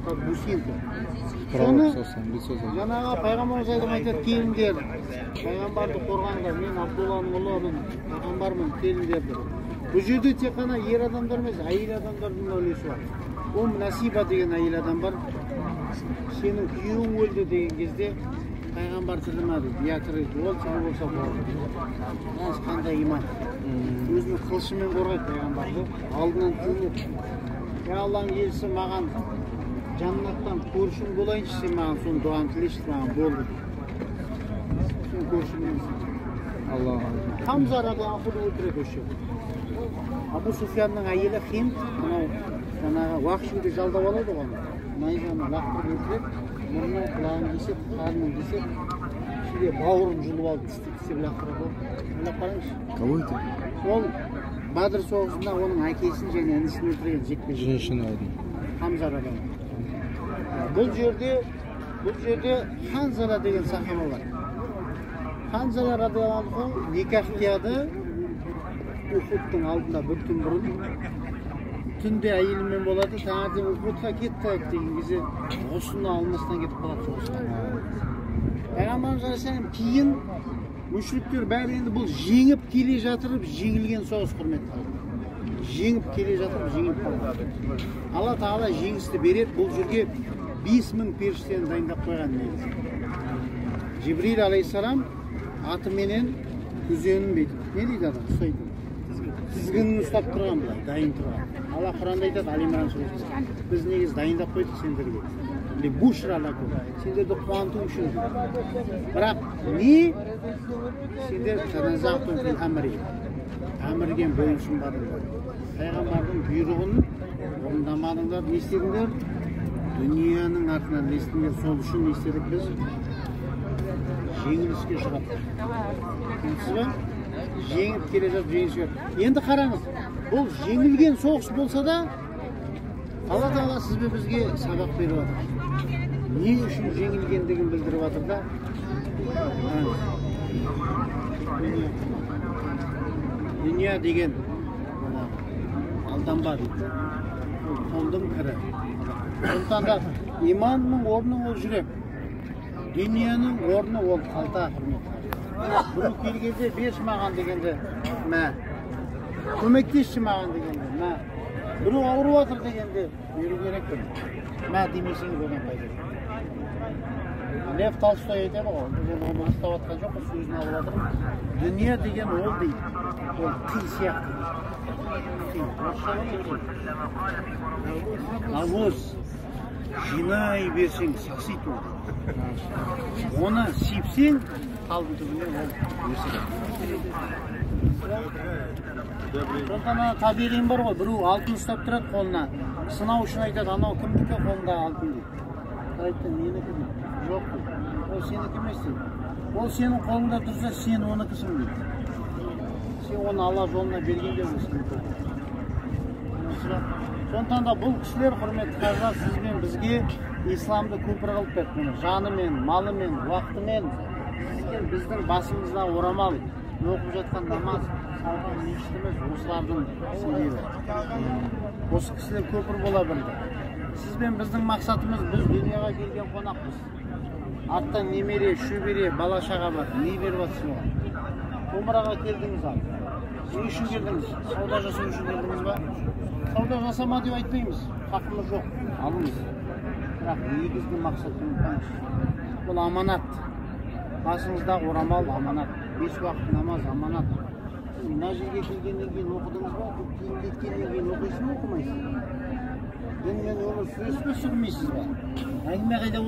Бусинка. Соны жаңағы пайғамбарымыз айтады, келіңдер, пайғамбарды қорғанға, мен Абдулланың ұлымын, пайғамбармын, келіңдер деп. Бұл жерде тек қана ер адамдар емес, әйел адамдардың үлесі бар. Ол Насиба деген әйел адам бар. Сенің күйеуің өлді деген кезде пайғамбар тірілмеді, иә тірілді, ол тірі болса болады. Қандай иман. Өзінің қылышымен қорғайды пайғамбарды, алдынан тіріледі. Я Алланың елшісі маған Жаннаттан көршім болайыншы, сен маған соны дуаны тілешті, маған болды. Сен көршімнен. Хамза радиаллаху анхуды өлтіреді осы жерде. Абу Суфиянның әйелі Хинд, жаңағы Уахшиді жалдап алады оған. Найзаны лақтырып өлтіреді, мұрнын құлағын кеседі, қарнын кеседі, ішінде бауырын жұлып алып тістеп лақтырады. Ойлап қараңызшы. Кого это? Ол Бадыр соғысында оның әкесін және інісін өлтірген жекпе-жек. Женщина один. Хамза радиаллаху. Бұл жерде Ханзала деген сахаба бар. Ханзала радиаллаху анху никах қияды Ухудтың алдында бір түн бұрын. Түнде әйелімен болады, таңертең Ухудқа кеттік деген кезде ғұсылына алмастан кетіп қалады соғысқа. Пайғамбарымыз алейхиссалам кейін мүшриктер бәрі енді бұл жеңіп келе жатырып жеңілген соғыс құрметті қалды. Жеңіп келе жатырып жеңіліп қалды. Алла Тағала жеңісті береді, бұл жерге 5000 періштені дайындап қойған негізі. Жибрил алейхиссалам атыменен күзенін бүйтіп, не дейді адам, ұстайды. Тізгінін ұстап тұрған бұлай, дайын тұрған. Алла Құранда айтады, Али-Имран сүресінде, біз негізі дайындап қойдық сендерге. Бушра лакум, сендерді қуанту үшін. Бірақ не? Сендер таназағтун фил амри. Әмірген бөлісін бардыңдар. Пайғамбардың бұйрығын орындамадыңдар, не істедіңдер? Дүнияның артынан не істедіңдер? Сол үшін не істедік біз? Жеңіліске шығаттық. Келесіз ба? Жеңіп келе жатып жеңіліске. Енді қараңыз, бұл жеңілген соғыс болса да, Алла Тағала сіз бен бізге сабақ беріп жатыр. Не үшін жеңілгендігін білдіріп жатыр да? Дүния деген алданба дейді. Қолдың кірі. Сондықтан да иманның орны ол жүрек. Дүнияның орны ол қалта құрметті. Біреу келгенде берші маған дегенде мә. Көмектесші маған дегенде мә. Біреу ауырып жатыр дегенде беру керек пе? Мә демесеңіз одан пайда жоқ. Лев Толстой айтады ғой, біз оны ұстап жатқан жоқпыз, сөзін алып жатырмыз. Дүние деген ол дейді, ол қи сияқты. Навоз жинай берсең сақсиды ол. Оны сепсең, қалдың түбіне ол өсіреді. Сондықтан табиғин бар ғой, біреу алтын ұстап тұрады қолына. Сынау үшін айтады, анау кімдікі қолында алтын дейді. Айтты, менікі дейді. Жоқ дейді. Ол сенікі емес дейді. Ол сенің қолыңда тұрса, сен оныкісің дейді. Сен оны Алла жолына бергенде өсің. Сондықтан да бұл кісілер құрметті қажылар сізбен бізге исламды көпір қылып берді. Жанымен, малымен, уақытымен біздің басымызда орамал, оқып жатқан намаз, салған мешітіміз осылардың себебі. Осы кісілер көпір бола білді. Сізбен біздің мақсатымыз, біз дүнияға келген қонақпыз. Арттан немере, шөбере, бала-шаға бар. Не беріп жатсыз оған? Умраға келдіңіз ал. Не үшін келдіңіз? Сауда жасау үшін келдіңіз ба? Сауда жасама деп айтпаймыз. Хақымыз жоқ. Алыңыз. Бірақ негізгі мақсатты ұмытпаңыз. Бұл аманат. Басыңыздағы орамал аманат. 5 уақыт намаз аманат. Мына жерге келгеннен кейін оқыдыңыз ба? Кеткеннен кейін оқисыз ба, оқымайсыз? Дінмен өмір сүресіз бе, сүрмейсіз ба? Әңгіме қайда